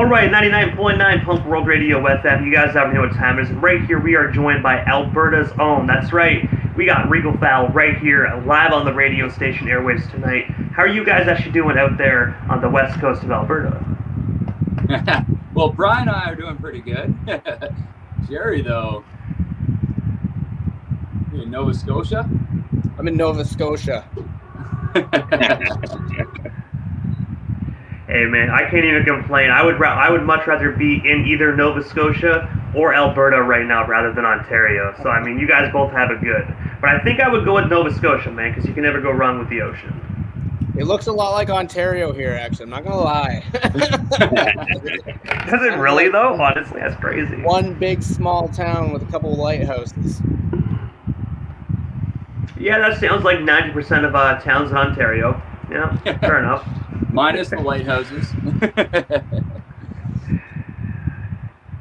Alright, 99.9 Punk World Radio FM. You guys already know what time it is. And right here we are joined by Alberta's own. That's right. We got Regal right here, live on the radio station airwaves tonight. How are you guys actually doing out there on the west coast of Alberta? Well, Brian and I are doing pretty good. Jerry, though, you in Nova Scotia? I'm in Nova Scotia. Hey man, I can't even complain. I would much rather be in either Nova Scotia or Alberta right now rather than Ontario. So I mean, you guys both have it good. But I think I would go with Nova Scotia, man, because you can never go wrong with the ocean. It looks a lot like Ontario here, actually. I'm not gonna lie. Does it really though? Honestly, that's crazy. One big small town with a couple of lighthouses. Yeah, that sounds like 90% of towns in Ontario. Yeah, fair enough. Minus the lighthouses.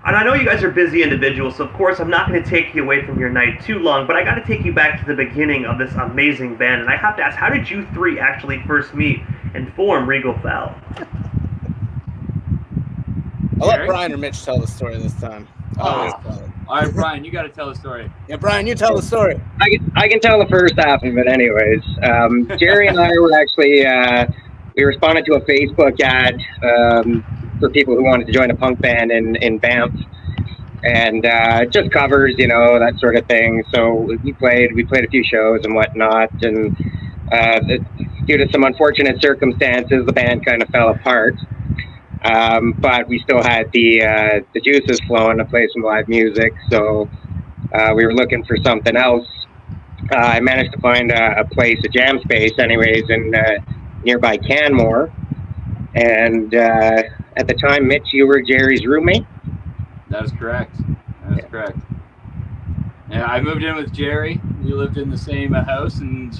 And I know you guys are busy individuals, so of course I'm not going to take you away from your night too long, but I got to take you back to the beginning of this amazing band, and I have to ask, how did you three actually first meet and form Regal? I'll let Brian or Mitch tell the story this time. All right, Brian, you got to tell the story. Yeah, Brian, you tell the story. I can tell the first half of it anyways. Jerry and I were actually, we responded to a Facebook ad for people who wanted to join a punk band in Banff. And just covers, you know, that sort of thing. So we played a few shows and whatnot. And due to some unfortunate circumstances, the band kind of fell apart. But we still had the juices flowing to play some live music, so we were looking for something else. I managed to find a place, a jam space anyways, in nearby Canmore. And at the time, Mitch, you were Jerry's roommate? That is correct. Correct. Yeah, I moved in with Jerry. We lived in the same house, and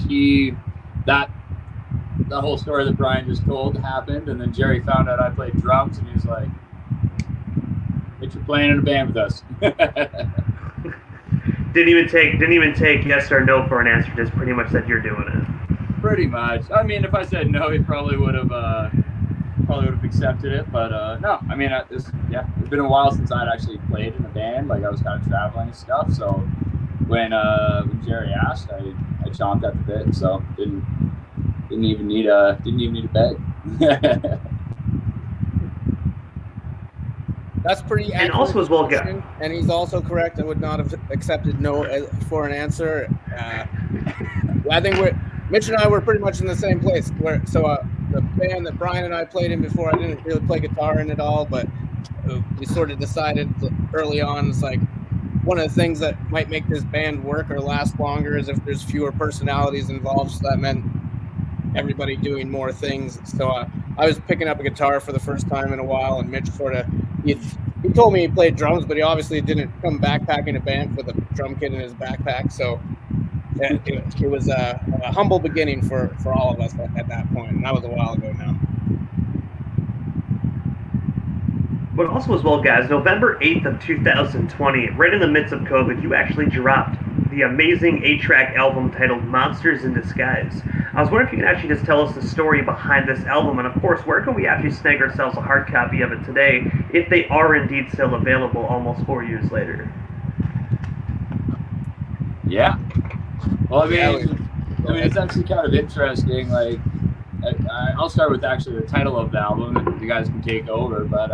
the whole story that Brian just told happened, and then Jerry found out I played drums, and he was like, "Mitch, you're playing in a band with us." Didn't even take yes or no for an answer. Just pretty much said you're doing it. Pretty much. I mean, if I said no, he probably would have accepted it. But no, I mean, it's been a while since I'd actually played in a band. Like I was kind of traveling and stuff. So when Jerry asked, I chomped at the bit. So didn't even need a bed. That's pretty accurate. And also as well, and he's also correct. I would not have accepted no for an answer. I think Mitch and I were pretty much in the same place. The band that Brian and I played in before, I didn't really play guitar in at all, but we sort of decided early on, it's like one of the things that might make this band work or last longer is if there's fewer personalities involved. So that meant everybody doing more things. So I was picking up a guitar for the first time in a while, and Mitch he told me he played drums, but he obviously didn't come backpacking to Banff with a drum kit in his backpack. So it was a humble beginning for all of us at that point, and that was a while ago now. But also as well, guys, November 8th of 2020, right in the midst of COVID, you actually dropped the amazing 8-track album titled Monsters in Disguise. I was wondering if you could actually just tell us the story behind this album, and of course, where can we actually snag ourselves a hard copy of it today, if they are indeed still available almost 4 years later? Yeah. Well, I mean, it's actually kind of interesting. Like, I'll start with actually the title of the album, and you guys can take over. But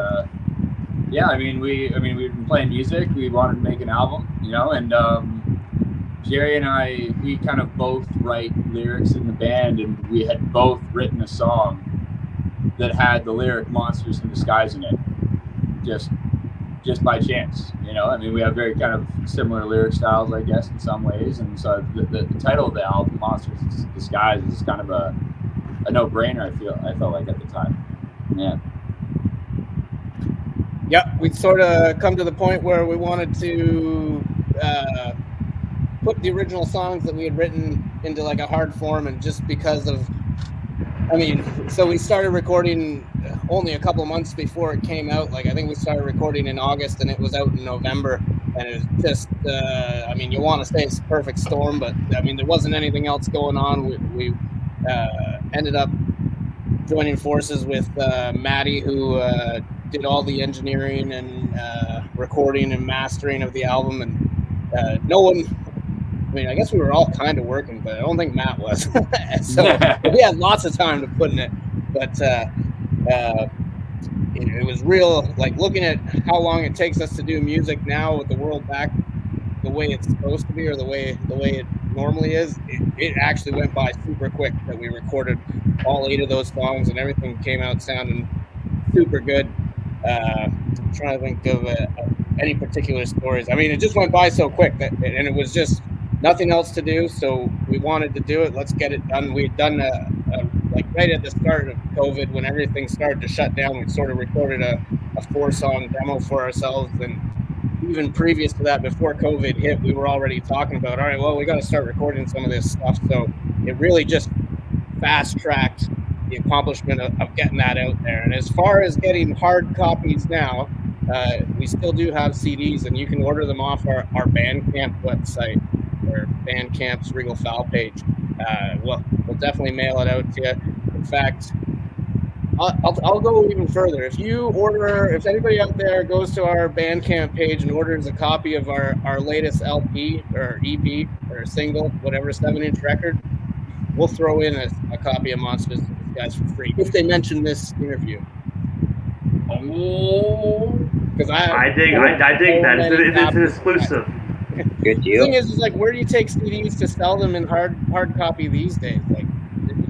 yeah, I mean, we've been playing music. We wanted to make an album, you know, and Jerry and I, we kind of both write lyrics in the band, and we had both written a song that had the lyric "Monsters in Disguise" in it, just by chance, you know. I mean, we have very kind of similar lyric styles, I guess, in some ways, and so the title of the album, "Monsters in Disguise," is kind of a no-brainer. I felt like at the time. Yeah. Yep, we'd sort of come to the point where we wanted to put the original songs that we had written into like a hard form, and just because of, so we started recording only a couple months before it came out. Like, I think we started recording in August and it was out in November, and it was just, you want to say it's a perfect storm, but there wasn't anything else going on. We ended up joining forces with Maddie, who did all the engineering and recording and mastering of the album, and no one. I mean, I guess we were all kind of working, but I don't think Matt was. So we had lots of time to put in it, but it was real. Like looking at how long it takes us to do music now with the world back the way it's supposed to be, or the way it normally is, it actually went by super quick that we recorded all 8 of those songs and everything came out sounding super good. I'm trying to think of any particular stories. I mean, it just went by so quick and it was just nothing else to do, so we wanted to do it. Let's get it done. We'd done like right at the start of COVID, when everything started to shut down, we sort of recorded a 4-song demo for ourselves. And even previous to that, before COVID hit, we were already talking about, all right, well, we got to start recording some of this stuff. So it really just fast-tracked the accomplishment of getting that out there. And as far as getting hard copies now, we still do have CDs, and you can order them off our Bandcamp website, or Bandcamp's Regal Foul page. We'll definitely mail it out to you. In fact, I'll go even further. If anybody out there goes to our Bandcamp page and orders a copy of our latest LP or EP or single, whatever 7-inch record, we'll throw in a copy of Monsters to these guys for free if they mention this interview. Because I dig that. It's an exclusive. Good deal. The thing is like, where do you take CDs to sell them in hard copy these days? Like,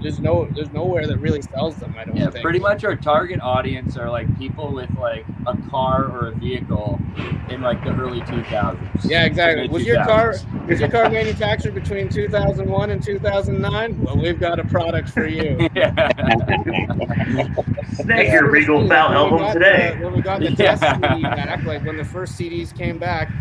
there's nowhere that really sells them. I don't think. Pretty much our target audience are like people with like a car or a vehicle in like the early 2000s. Yeah, exactly. Was your car manufactured between 2001 and 2009? Well, we've got a product for you. Snag your Regal Foul album today. When we got the test CD back, like when the first CDs came back,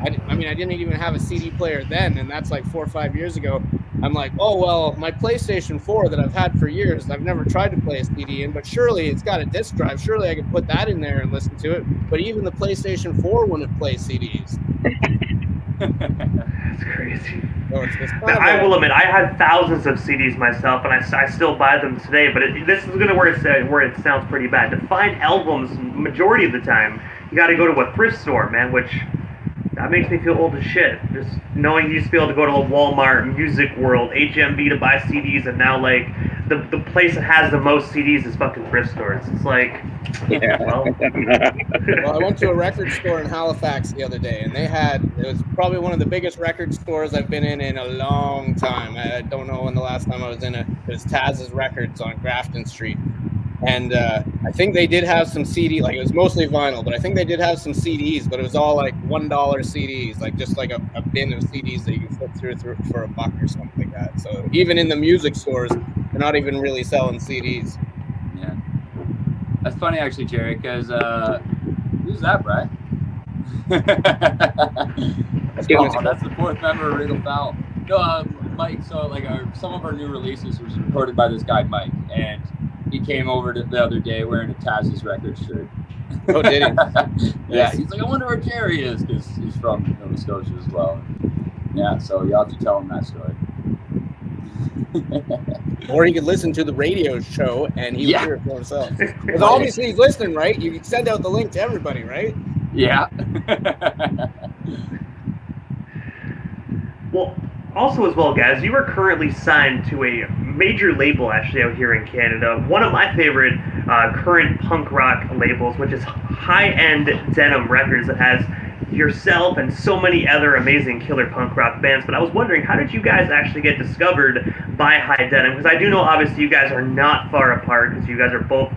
I didn't even have a CD player then, and that's like 4 or 5 years ago. I'm like, oh, well, my PlayStation 4 that I've had for years, I've never tried to play a CD in, but surely it's got a disc drive. Surely I could put that in there and listen to it. But even the PlayStation 4 wouldn't play CDs. That's crazy. So it's I will admit, I had thousands of CDs myself, and I still buy them today. But this is going to where it sounds pretty bad. To find albums, majority of the time, you got to go to a thrift store, man, which... that makes me feel old as shit. Just knowing you used to be able to go to a Walmart, Music World, HMV to buy CDs, and now like the place that has the most CDs is fucking thrift stores. It's like, well, I went to a record store in Halifax the other day, and it was probably one of the biggest record stores I've been in a long time. I don't know when the last time I was in it. It was Taz's Records on Grafton Street. And I think they did have some CD, like it was mostly vinyl, but I think they did have some CDs, but it was all like $1 CDs, like just like a bin of CDs that you can flip through for $1 or something like that. So even in the music stores, they're not even really selling CDs. Yeah. That's funny actually, Jerry, because who's that, Brad? That's the 4th member of Regal Foul. No, Mike, so like some of our new releases was recorded by this guy, Mike, and he came over the other day wearing a Taz's Records shirt. Oh, did he? Yeah, he's like, I wonder where Jerry is, because he's from Nova Scotia as well. Yeah, so you have to tell him that story. Or he could listen to the radio show and he would hear it for himself. Because obviously he's listening, right? You can send out the link to everybody, right? Yeah. Well, also as well, guys, you are currently signed to a major label actually out here in Canada. One of my favorite current punk rock labels, which is High End Denim Records, that has yourself and so many other amazing killer punk rock bands. But I was wondering, how did you guys actually get discovered by High Denim? Because I do know obviously you guys are not far apart, because you guys are both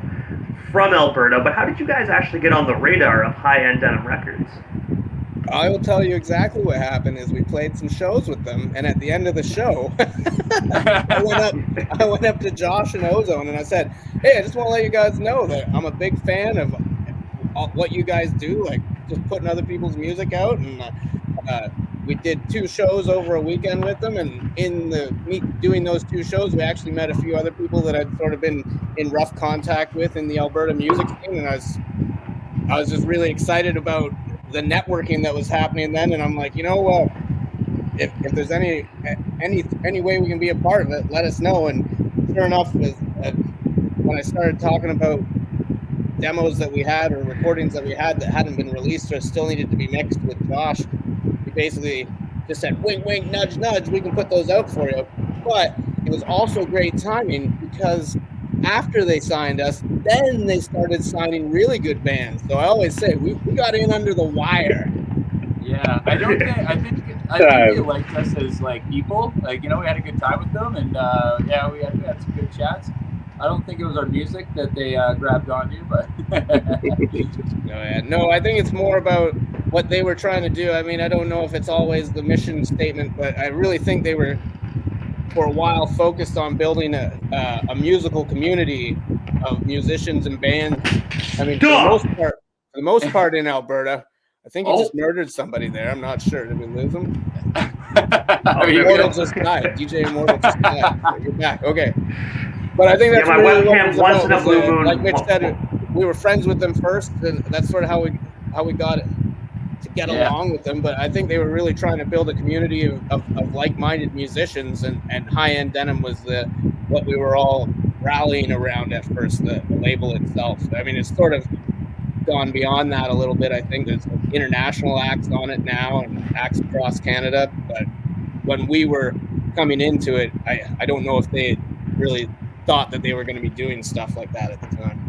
from Alberta, but how did you guys actually get on the radar of High End Denim Records? I will tell you exactly what happened. Is we played some shows with them, and at the end of the show, I went up to Josh and Ozone, and I said, "Hey, I just want to let you guys know that I'm a big fan of what you guys do, like just putting other people's music out." And we did 2 shows over a weekend with them, and doing those 2 shows, we actually met a few other people that I'd sort of been in rough contact with in the Alberta music scene, and I was just really excited about the networking that was happening then, and I'm like, you know what, if there's any way we can be a part of it, let us know. And sure enough, when I started talking about demos that we had or recordings that we had that hadn't been released or still needed to be mixed with Josh, we basically just said, wink, wink, nudge, nudge, we can put those out for you. But it was also great timing because after they signed us, then they started signing really good bands. So I always say we got in under the wire. Yeah, I think they liked us as like people. Like, you know, we had a good time with them, and yeah, we had some good chats. I don't think it was our music that they grabbed onto, but no, I think it's more about what they were trying to do. I mean, I don't know if it's always the mission statement, but I really think they were, for a while, focused on building a musical community of musicians and bands. I mean, for the most part in Alberta. I think he just murdered somebody there. I'm not sure. Did we lose him? Immortal just died. DJ Immortal just died. You're back. Okay. But I think that's my really webcam once in a blue moon. Like Mitch said, we were friends with them first, and that's sort of how we got it to get along with them. But I think they were really trying to build a community of like-minded musicians, and High End Denim was what we were all rallying around at first, the label itself. I mean, it's sort of gone beyond that a little bit. I think there's international acts on it now and acts across Canada. But when we were coming into it, I don't know if they really thought that they were going to be doing stuff like that at the time.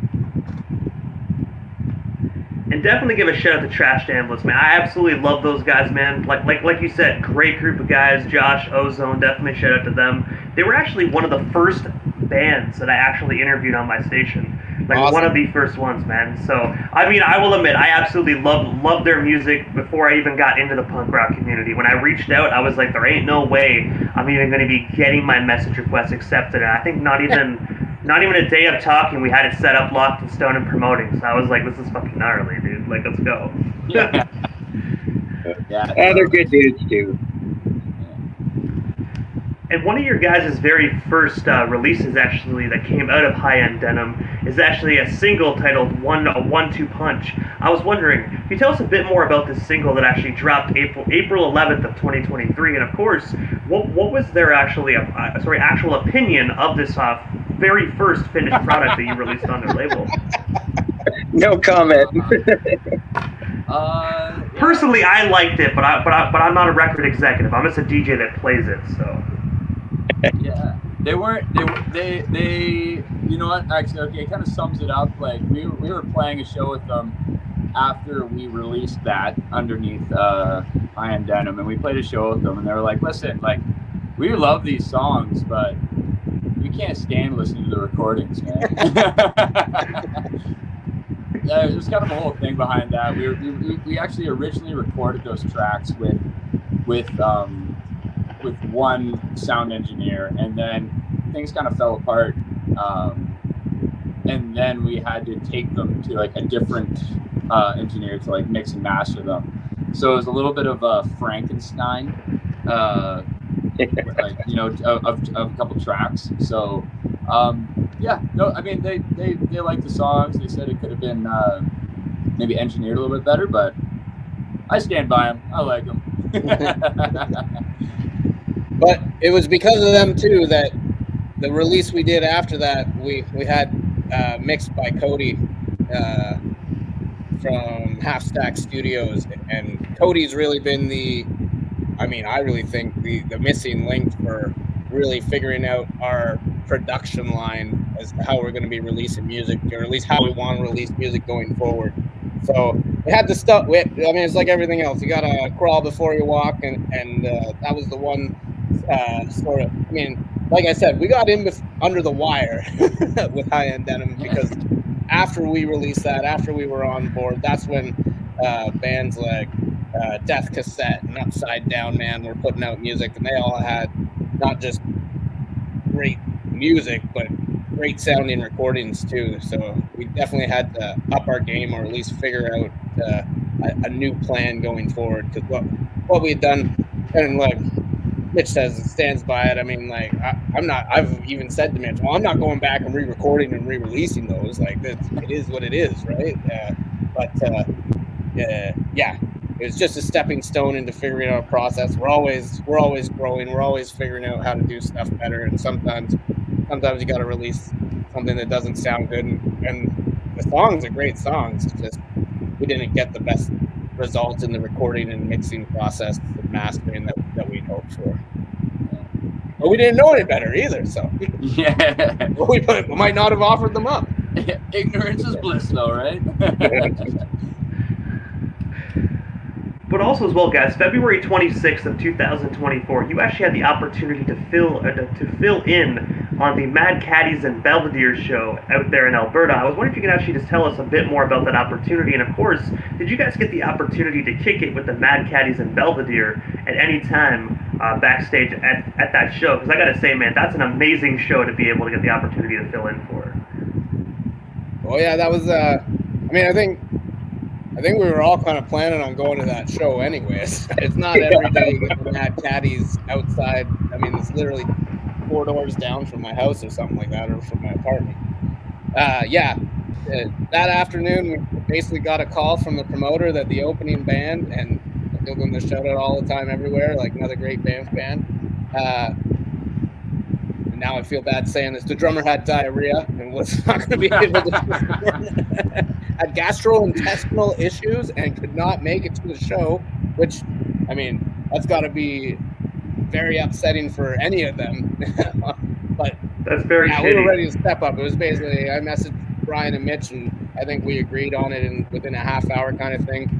And definitely give a shout out to Trash Ambulance, man. I absolutely love those guys, man. Like you said, great group of guys. Josh, Ozone, definitely shout out to them. They were actually one of the first bands that I actually interviewed on my station. Like awesome. One of the first ones, man. So, I mean, I will admit, I absolutely loved their music before I even got into the punk rock community. When I reached out, I was like, there ain't no way I'm even going to be getting my message request accepted. And I think not even a day of talking, we had it set up, locked in stone, and promoting. So I was like, this is fucking gnarly, dude. Like, let's go. Yeah. And they're good dudes, too. And one of your guys' very first releases, actually, that came out of High End Denim is actually a single titled A 1-2 Punch. I was wondering, can you tell us a bit more about this single that actually dropped April 11th of 2023? And of course, what was their actual opinion of this very first finished product that you released on their label? No comment. Personally, I liked it, but I'm not a record executive. I'm just a DJ that plays it, so. Yeah, they you know what, actually, okay, it kind of sums it up. Like, we were playing a show with them after we released that underneath High End Denim, and we played a show with them, and they were like, listen, like, we love these songs, but we can't stand listening to the recordings, man. Yeah, there's kind of a whole thing behind that. We actually originally recorded those tracks with one sound engineer, and then things kind of fell apart, and then we had to take them to like a different engineer to like mix and master them. So it was a little bit of a Frankenstein, like, you know, of a couple tracks. So yeah, no, I mean, they liked the songs. They said it could have been maybe engineered a little bit better, but I stand by them. I like them. But it was because of them too that the release we did after that we had mixed by Cody from Half Stack Studios, and Cody's really been I really think the missing link for really figuring out our production line as to how we're going to be releasing music, or at least how we want to release music going forward. So we had to stuff. It's like everything else. You got to crawl before you walk, and that was the one sort of. I mean, like I said, we got in under the wire with High End Denim, because after we released that, after we were on board, that's when bands like Death Cassette and Upside Down Man were putting out music, and they all had not just great music, but great sounding recordings too. So we definitely had to up our game, or at least figure out a new plan going forward. Because what we had done, and like Mitch says, it stands by it. I mean, like I've even said to Mitch, well, I'm not going back and re-recording and re-releasing those. Like, it is what it is, right? Yeah. It was just a stepping stone into figuring out a process. We're always growing. We're always figuring out how to do stuff better. And sometimes you got to release something that doesn't sound good, and the songs are great songs. It's just we didn't get the best results in the recording and mixing process, the mastering that we'd hoped for. But we didn't know any better either, so Yeah. we might not have offered them up. Ignorance is bliss, though, right? But also as well, guys, February 26th of 2024, you actually had the opportunity to fill in on the Mad Caddies and Belvedere show out there in Alberta. I was wondering if you could actually just tell us a bit more about that opportunity. And of course, did you guys get the opportunity to kick it with the Mad Caddies and Belvedere at any time backstage at that show? Because I got to say, man, that's an amazing show to be able to get the opportunity to fill in for. Oh yeah, that was. I think we were all kind of planning on going to that show anyways. It's not every day you get the Mad Caddies outside. I mean, it's literally 4 doors down from my house or something like that, or from my apartment. That afternoon, we basically got a call from the promoter that the opening band, and I give them the shout out all the time everywhere, like another great Banff band. And now I feel bad saying this. The drummer had diarrhea and was not going to be able to perform. Had gastrointestinal issues and could not make it to the show, which, I mean, that's got to be very upsetting for any of them. But that's very shitty. We were ready to step up. It was basically, I messaged Brian and Mitch, and I think we agreed on it within a half hour kind of thing.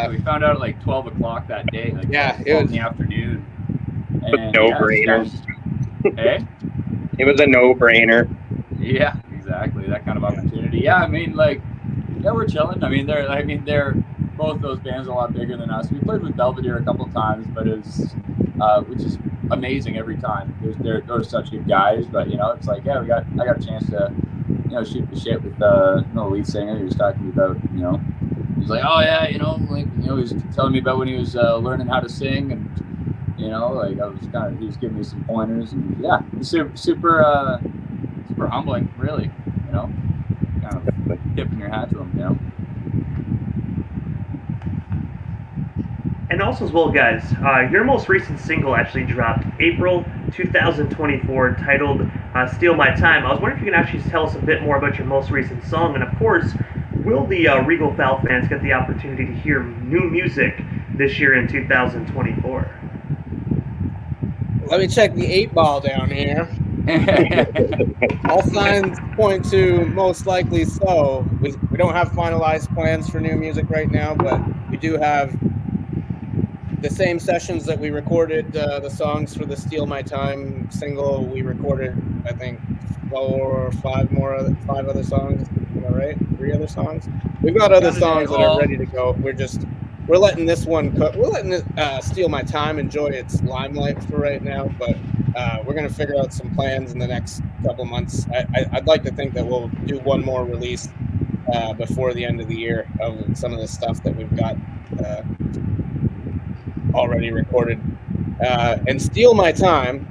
We found out at like 12 o'clock that day. Like it was in the afternoon. And no-brainer. Hey? It was a no-brainer. Yeah, exactly. That kind of opportunity. Yeah, I mean, like, yeah, we're chilling. I mean, they're both those bands are a lot bigger than us. We played with Belvedere a couple of times, but it's which is amazing every time. They're such good guys, but it's like, yeah, I got a chance to shoot the shit with the lead singer. He was talking about he's like, oh yeah, he was telling me about when he was learning how to sing, and like he was giving me some pointers, and yeah, super humbling, really, kind of tipping your hat to him, And also as well, guys, your most recent single actually dropped April 2024, titled Steal My Time. I was wondering if you can actually tell us a bit more about your most recent song, and of course, will the Regal Foul fans get the opportunity to hear new music this year in 2024? Let me check the 8-ball down here. All signs point to most likely so. We don't have finalized plans for new music right now, but we do have the same sessions that we recorded the songs for the Steal My Time single. We recorded, I think, 4 or 5 other songs. Am I right? 3 other songs. We've got other songs that are ready to go. We're letting this one cook. We're letting it Steal My Time enjoy its limelight for right now, but we're going to figure out some plans in the next couple months. I'd like to think that we'll do one more release before the end of the year of some of the stuff that we've got already recorded. And Steal My Time,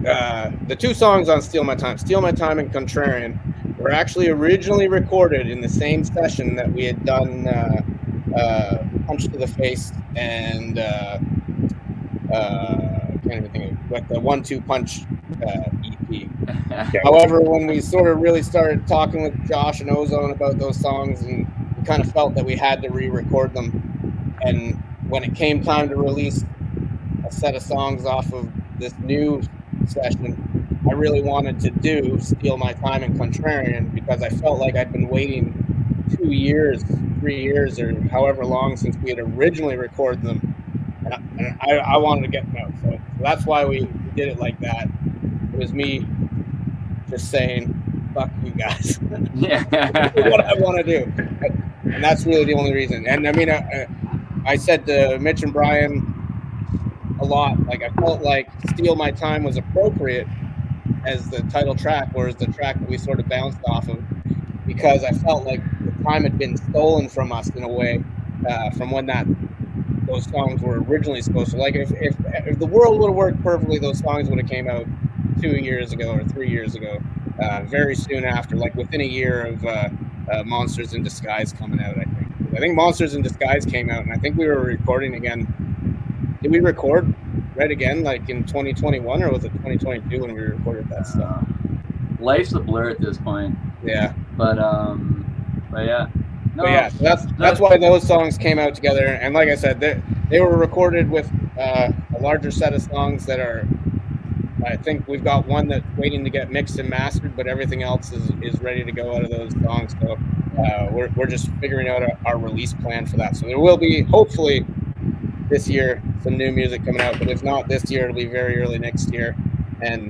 the 2 songs on Steal My Time and Contrarian, were actually originally recorded in the same session that we had done Punch to the Face and can't even think of like the 1-2 Punch EP. However, when we sort of really started talking with Josh and Ozone about those songs, and we kind of felt that we had to re-record them, and when it came time to release a set of songs off of this new session, I really wanted to do Steal My Time and Contrarian because I felt like I'd been waiting 2 years, 3 years, or however long since we had originally recorded them. And I wanted to get them out. So that's why we did it like that. It was me just saying, fuck you guys. Yeah. What I want to do. And that's really the only reason. And I mean, I said to Mitch and Brian a lot, like I felt like Steal My Time was appropriate as the title track, or as the track that we sort of bounced off of, because I felt like the time had been stolen from us in a way, from when those songs were originally supposed to. Like if the world would have worked perfectly, those songs would have came out 2 years ago or 3 years ago, very soon after, like within a year of Monsters in Disguise coming out. I think Monsters in Disguise came out, and I think we were recording again. Did we record Red Again like in 2021, or was it 2022 when we recorded that stuff? Life's a blur at this point. Yeah. But yeah. No, But yeah, so that's why those songs came out together. And like I said, they were recorded with a larger set of songs that are. I think we've got one that's waiting to get mixed and mastered, but everything else is ready to go out of those songs. So we're just figuring out our release plan for that. So there will be, hopefully, this year some new music coming out. But if not this year, it'll be very early next year. And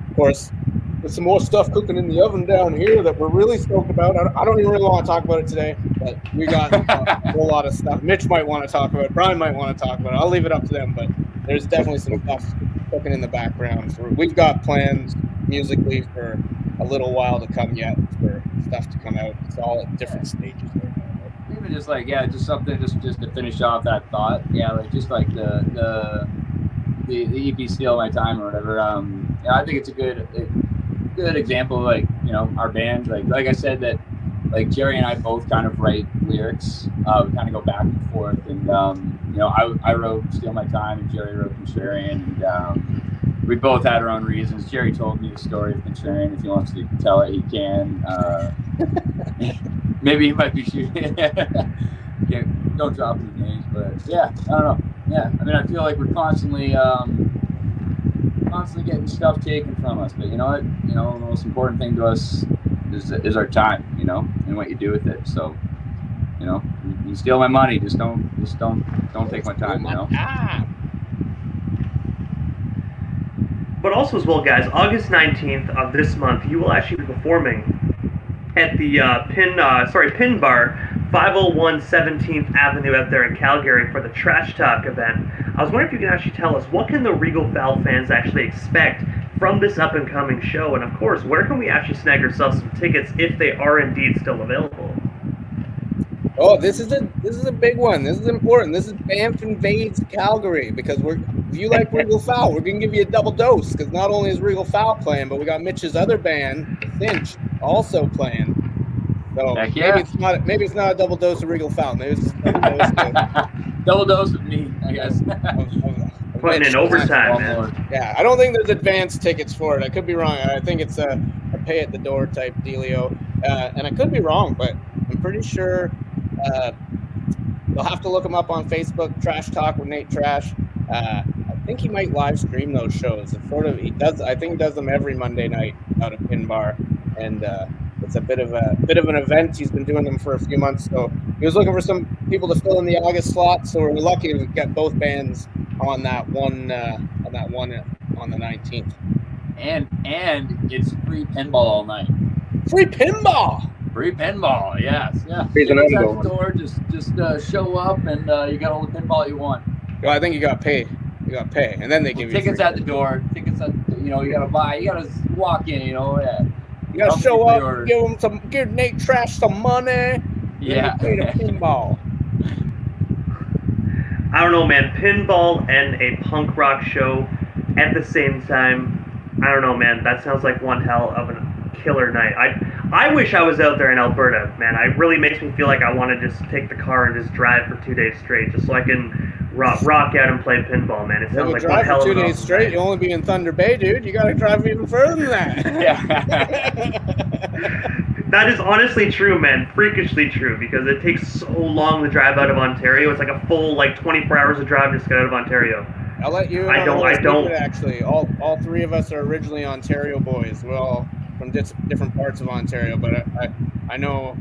of course, there's some more stuff cooking in the oven down here that we're really stoked about. I don't even really want to talk about it today, but we got a whole lot of stuff. Mitch might want to talk about it. Brian might want to talk about it. I'll leave it up to them, but there's definitely some stuff cooking in the background. So we've got plans musically for a little while to come yet for stuff to come out. It's all at different stages right now. Even just like, yeah, just something just to finish off that thought. Yeah, like just like the EP Steal My Time or whatever. Yeah, I think it's a good example of, like, you know, our band. Like I said, that like Jerry and I both kind of write lyrics. We kind of go back and forth, and you know, I wrote Steal My Time and Jerry wrote Contrarian, and we both had our own reasons. Jerry told me the story of Contrarian. If he wants to tell it, he can. Maybe he might be shooting. Yeah, don't drop any names, but yeah, I don't know. Yeah, I mean, I feel like we're constantly getting stuff taken from us, but you know what? You know, the most important thing to us is our time, you know, and what you do with it. So, you know, you steal my money, just don't take my time, you know. But also as well, guys, August 19th of this month, you will actually be performing at the Pin Bar, 501 17th Avenue out there in Calgary for the Trash Talk event. I was wondering if you can actually tell us, what can the Regal Foul fans actually expect from this up-and-coming show? And of course, where can we actually snag ourselves some tickets if they are indeed still available? Oh, this is a big one. This is important. This is Banff invades Calgary, because if you like Regal Foul, we're gonna give you a double dose, because not only is Regal Foul playing, but we got Mitch's other band, Cinch, also playing. So yeah. maybe it's not a double dose of Regal Foul. Maybe it's a double dose double dose of me, I guess. Putting in overtime, man. Yeah, I don't think there's advanced tickets for it. I could be wrong. I think it's a pay at the door type dealio, and I could be wrong, but I'm pretty sure. You'll have to look him up on Facebook, Trash Talk with Nate Trash. I think he might live stream those shows. He does. I think he does them every Monday night out of Pin Bar, and it's a bit of an event. He's been doing them for a few months, so he was looking for some people to fill in the August slot. So we're lucky to get both bands on that one on the 19th. And it's free pinball all night. Free pinball. Free pinball, yes, yeah. Tickets at the door, just show up, and you got all the pinball you want. Well, I think you got to pay. You got to pay, and then they give you tickets at the door. Tickets at you got to buy. You got to walk in. Yeah. You got to show up. Give Nate Trash some money. Yeah. Pay the pinball. I don't know, man. Pinball and a punk rock show at the same time. I don't know, man. That sounds like one hell of a killer night. I wish I was out there in Alberta, man. It really makes me feel like I want to just take the car and just drive for 2 days straight, just so I can rock out and play pinball, man. It sounds like one hell of a 2 days straight. You only be in Thunder Bay, dude. You got to drive even further than that. Yeah. That is honestly true, man. Freakishly true, because it takes so long to drive out of Ontario. It's like a full 24 hours of drive just to get out of Ontario. I'll let you. I don't. Actually, all three of us are originally Ontario boys. We're all from different parts of Ontario, but I know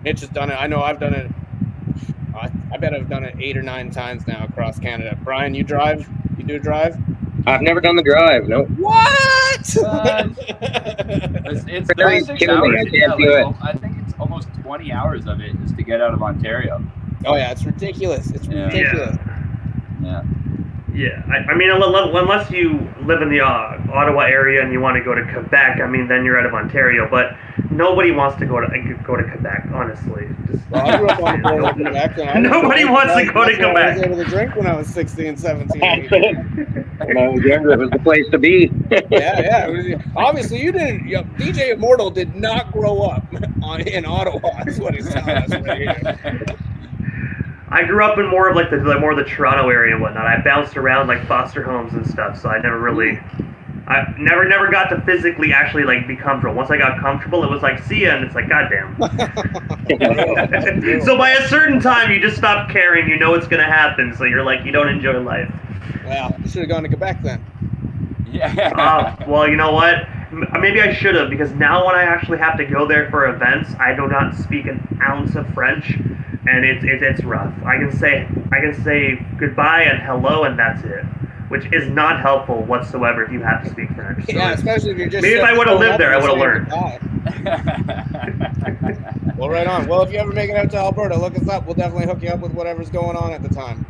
Mitch has done it. I know I've done it. I bet I've done it 8 or 9 times now across Canada. Brian, you drive? You do drive? I've never done the drive. No. What? It's 36 hours. I think it's almost 20 hours of it just to get out of Ontario. Oh yeah, it's ridiculous. It's ridiculous. Yeah. Yeah, I mean, unless you live in the Ottawa area and you want to go to Quebec, I mean, then you're out of Ontario. But nobody wants to go to Quebec, honestly. Well, I grew up on the border of Quebec. Nobody wants to go to Quebec. I was able to drink when I was 16, 17. When I was younger, it was the place to be. Yeah. Obviously, you didn't. DJ Immortal did not grow up in Ottawa. That's what he's telling us right here. I grew up in more of the Toronto area and whatnot. I bounced around foster homes and stuff, so I never really I never got to physically actually like be comfortable. Once I got comfortable, it was like see ya, and it's like goddamn. So by a certain time, you just stop caring. You know it's gonna happen, so you're like you don't enjoy life. Well, you should have gone to Quebec then. Yeah. Well, you know what? Maybe I should have, because now when I actually have to go there for events, I do not speak an ounce of French, and it's rough. I can say goodbye and hello, and that's it, which is not helpful whatsoever if you have to speak French. So Yeah, especially if you're just. maybe if I would have lived there, I would have learned. Well, right on. Well, if you ever make it out to Alberta, look us up. We'll definitely hook you up with whatever's going on at the time.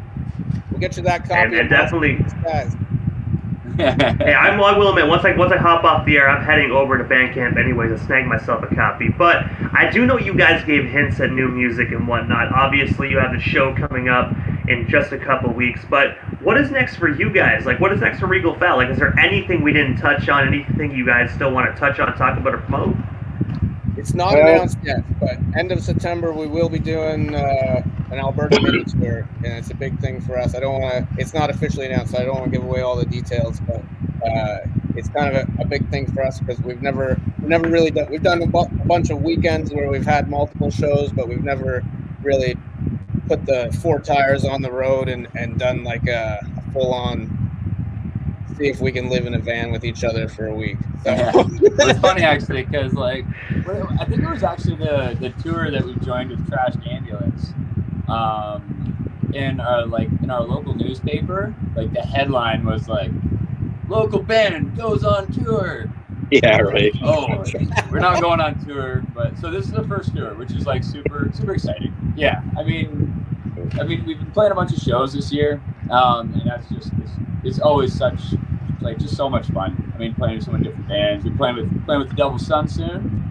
We'll get you that copy. And definitely. Guys. Hey, I will admit, once I hop off the air, I'm heading over to Bandcamp anyway to snag myself a copy. But I do know you guys gave hints at new music and whatnot. Obviously, you have the show coming up in just a couple weeks. But what is next for you guys? Like, what is next for Regal Foul? Like, is there anything we didn't touch on? Anything you guys still want to touch on, talk about, or promote? It's not announced yet, but end of September we will be doing an Alberta mini tour, and it's a big thing for us. I don't want to. It's not officially announced, so I don't want to give away all the details, but it's kind of a big thing for us because we've never really done. We've done a bunch of weekends where we've had multiple shows, but we've never really put the 4 tires on the road and done like a full on. See if we can live in a van with each other for a week. So. Yeah. It's funny actually because like I think it was actually the tour that we joined with Trashed Ambulance. In our local newspaper, like the headline was like local band goes on tour. Yeah, right. Oh, we're not going on tour, but so this is the first tour, which is like super exciting. Yeah, I mean we've been playing a bunch of shows this year, and that's just it's always such like just so much fun. I mean, playing with so many different bands. We're playing with the Devil Sun soon.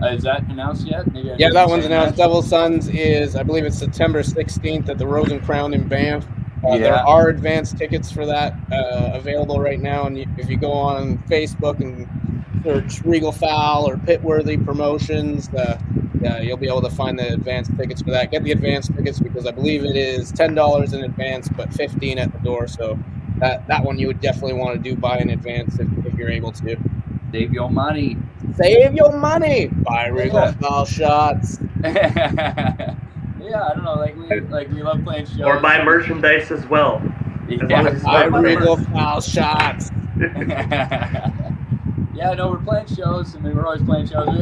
Is that announced yet? Maybe yeah, that one's announced. Devil Suns is, I believe it's September 16th at the Rose and Crown in Banff. There are advanced tickets for that available right now, and if you go on Facebook and search Regal Foul or Pitworthy Promotions, you'll be able to find the advanced tickets for that. Get the advanced tickets because I believe it is $10 in advance, but $15 at the door. So that one you would definitely want to do buy in advance if you're able to. Save your money. Save your money. Buy Regal Foul shots. Yeah, I don't know. We love playing shows. Or buy merchandise as well. Buy Regal Foul shots. Yeah, no, we're playing shows. I mean, we're always playing shows. We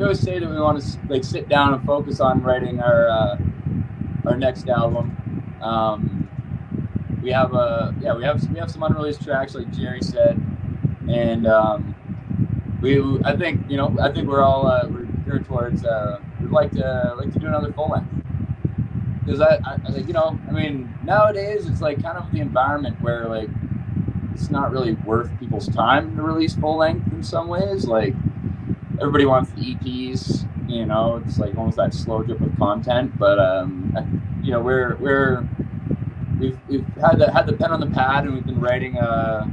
always say that we want to like sit down and focus on writing our next album. We have some unreleased tracks, like Jerry said, and I think we're all we're geared towards we'd like to do another full length, because I think I mean nowadays it's like kind of the environment where like it's not really worth people's time to release full length in some ways. Like everybody wants the EPs, it's like almost that slow drip of content. But we've had the pen on the pad and we've been writing a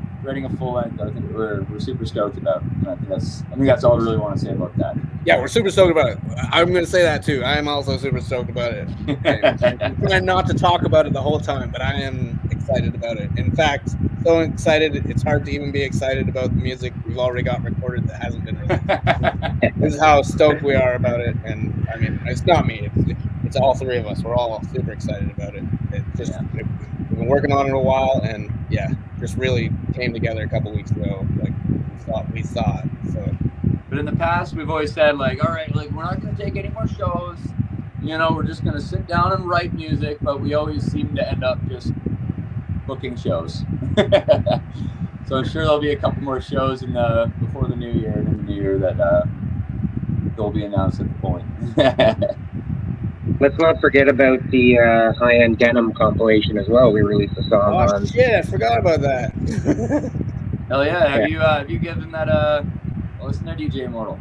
full length. I think we're super stoked about. And I think that's all I really want to say about that. Yeah, we're super stoked about it. I'm going to say that too. I am also super stoked about it. I'm trying not to talk about it the whole time, but I am excited about it. In fact, so excited it's hard to even be excited about the music we've already got recorded that hasn't been released. This is how stoked we are about it, and I mean it's not me. It's all 3 of us. We're all super excited about it. We've been working on it a while, and just really came together a couple weeks ago. Like we saw it. So. But in the past, we've always said like, all right, like we're not going to take any more shows. We're just going to sit down and write music. But we always seem to end up just booking shows. So I'm sure there'll be a couple more shows before the new year and in the new year that they'll be announced at the point. Let's not forget about the high-end denim compilation as well. We released a song on. Oh shit! I forgot about that. Hell yeah! Have you given that a listen to DJ Immortal?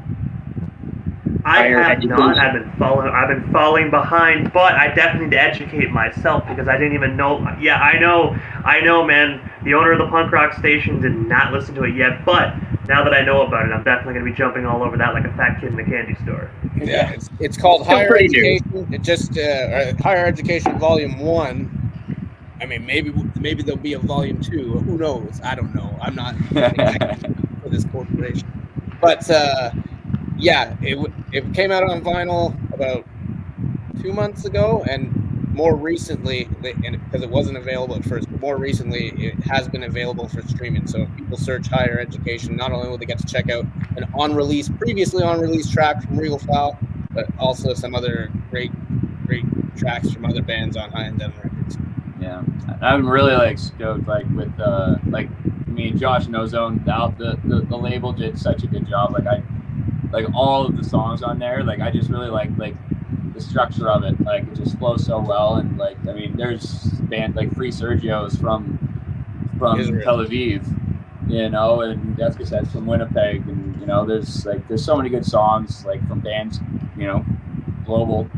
I have not. I've been falling behind, but I definitely need to educate myself because I didn't even know. Yeah, I know, man. The owner of the punk rock station did not listen to it yet, but now that I know about it, I'm definitely going to be jumping all over that like a fat kid in a candy store. Yeah, it's called Higher Education. It just Higher Education Volume 1. I mean, maybe there'll be a volume 2. Who knows? I don't know. I'm not for this corporation. But yeah, it came out on vinyl about 2 months ago, and more recently, and because it wasn't available at first, but more recently it has been available for streaming. So if people search higher education, not only will they get to check out an previously on release track from Regal Fowl, but also some other great tracks from other bands on High and Down Records. Yeah, I'm really like stoked. Like with like me and Josh No Zone, the label did such a good job. Like all of the songs on there. Like I just really like the structure of it. Like it just flows so well. And like I mean, there's band like Free Sergio's from Israel. Tel Aviv, you know, and Death Cassette's from Winnipeg, and you know, there's so many good songs like from bands, you know, global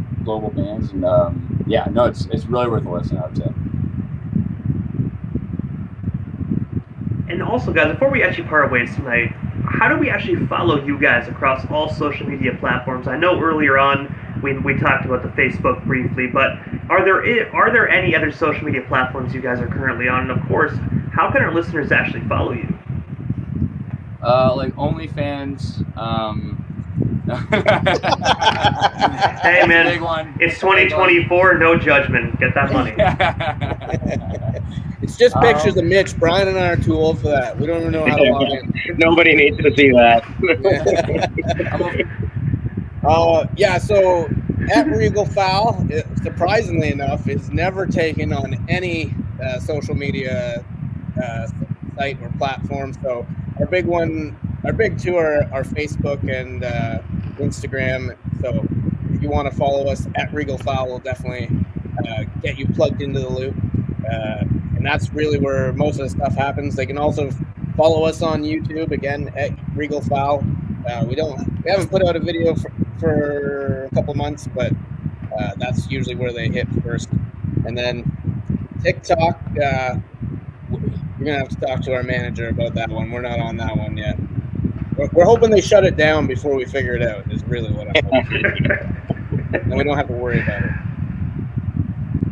bands, and yeah, no, it's really worth a listen, I would say. And also, guys, before we actually part ways tonight, how do we actually follow you guys across all social media platforms? I know earlier on we talked about the Facebook briefly, but are there any other social media platforms you guys are currently on? And of course, how can our listeners actually follow you? Like OnlyFans. Hey man, big one. It's 2024. No judgment. Get that money. It's just pictures of Mitch. Brian and I are too old for that. We don't even know how to log in. Nobody needs to see that. Yeah, so at Regal Fowl, surprisingly enough, is never taken on any social media site or platform. So our big two are Facebook and Instagram. So if you want to follow us at Regal Fowl, we'll definitely get you plugged into the loop. And that's really where most of the stuff happens. They can also follow us on YouTube, again, at Regal Fowl. We haven't put out a video for a couple months, but that's usually where they hit first. And then TikTok, you're gonna have to talk to our manager about that one. We're not on that one yet. We're hoping they shut it down before we figure it out, is really what I'm hoping. And we don't have to worry about it.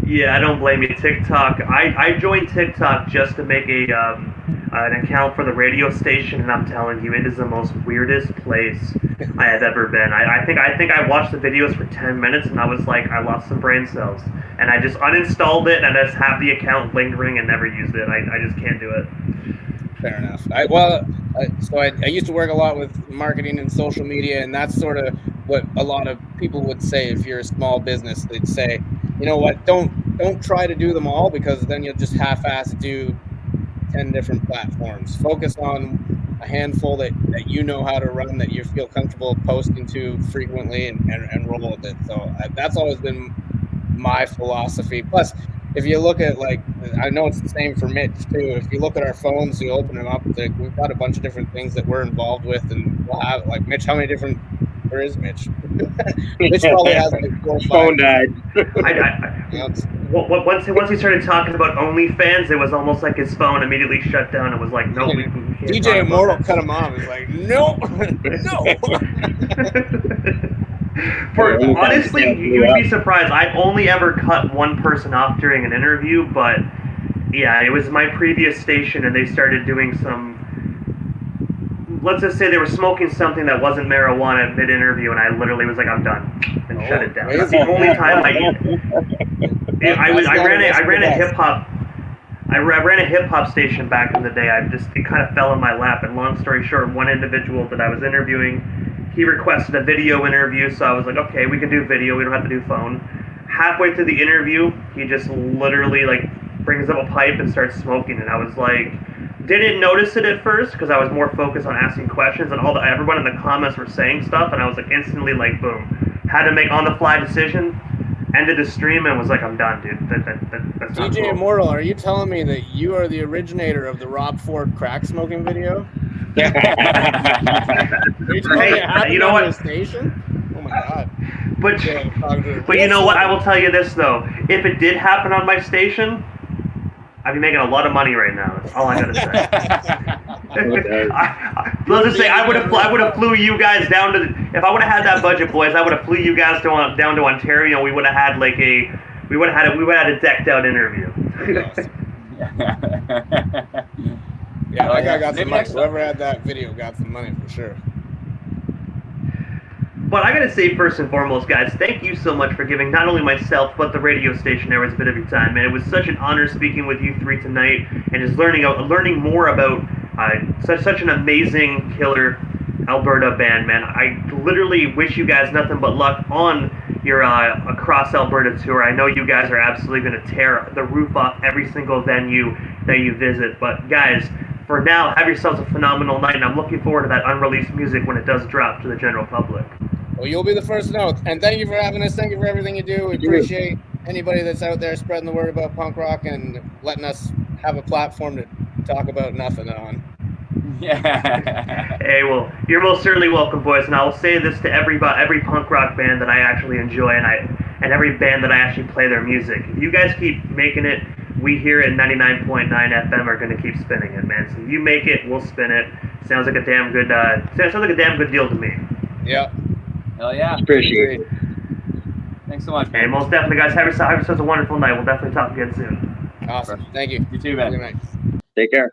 Yeah, I don't blame you. TikTok. I joined TikTok just to make an account for the radio station, and I'm telling you, it is the most weirdest place I have ever been. I think I watched the videos for 10 minutes, and I was like, I lost some brain cells, and I just uninstalled it, and I just have the account lingering and never used it. I just can't do it. Fair enough. I used to work a lot with marketing and social media, and that's sort of what a lot of people would say if you're a small business. They'd say, you know what, don't try to do them all, because then you'll just half-ass do 10 different platforms. Focus on a handful that you know how to run, that you feel comfortable posting to frequently, and roll with it. So that's always been my philosophy. Plus, if you look at, like, I know it's the same for Mitch too. If you look at our phones, you open them up, we've got a bunch of different things that we're involved with, and we'll have, like, Mitch, how many different? Where is Mitch? Mitch probably has like 4 or 5. Phone died. Once he started talking about OnlyFans, it was almost like his phone immediately shut down and was like, no, we can't. DJ Immortal cut him off. He's like, no. Honestly, you'd be surprised. I've only ever cut one person off during an interview, but yeah, it was my previous station, and they started doing some. Let's just say they were smoking something that wasn't marijuana mid-interview, and I literally was like, "I'm done," and shut it down. That's the only time I ran a hip hop. I ran a hip hop station back in the day. It kind of fell in my lap. And long story short, one individual that I was interviewing, he requested a video interview, so I was like, "Okay, we can do video. We don't have to do phone." Halfway through the interview, he just literally like brings up a pipe and starts smoking, and I was like. Didn't notice it at first because I was more focused on asking questions, and everyone in the comments were saying stuff, and I was like instantly like boom, had to make on the fly decision, ended the stream, and was like, I'm done, dude. That's not DJ cool. Immortal, are you telling me that you are the originator of the Rob Ford crack smoking video? Hey, you know what? Station? Oh my god. But you know what? I will tell you this though: if it did happen on my station. I'd be making a lot of money right now. That's all I gotta say. Let's just say I would have flew you guys down to. If I would have had that budget, boys, I would have flew you guys down to Ontario. And we would have had a decked out interview. Yeah, Oh, that guy yeah. got some Maybe money. next time. Whoever had that video got some money for sure. But I gotta say, first and foremost, guys, thank you so much for giving not only myself but the radio station airways a bit of your time, man. It was such an honor speaking with you three tonight and just learning more about such an amazing, killer Alberta band, man. I literally wish you guys nothing but luck on your across Alberta tour. I know you guys are absolutely going to tear the roof off every single venue that you visit. But guys, for now, have yourselves a phenomenal night, and I'm looking forward to that unreleased music when it does drop to the general public. Well, you'll be the first to know. And thank you for having us. Thank you for everything you do. We appreciate anybody that's out there spreading the word about punk rock and letting us have a platform to talk about nothing on. Yeah. Hey, well, you're most certainly welcome, boys, and I will say this to every punk rock band that I actually enjoy, and every band that I actually play their music. If you guys keep making it, we here at 99.9 FM are going to keep spinning it, man. So you make it, we'll spin it. Sounds like a damn good deal to me. Yeah. Hell yeah. Appreciate it. Thanks so much, Hey, man. most definitely, guys. Have yourselves a wonderful night. We'll definitely talk again soon. Awesome. Thank you. You too, Have a man. good night. Take care.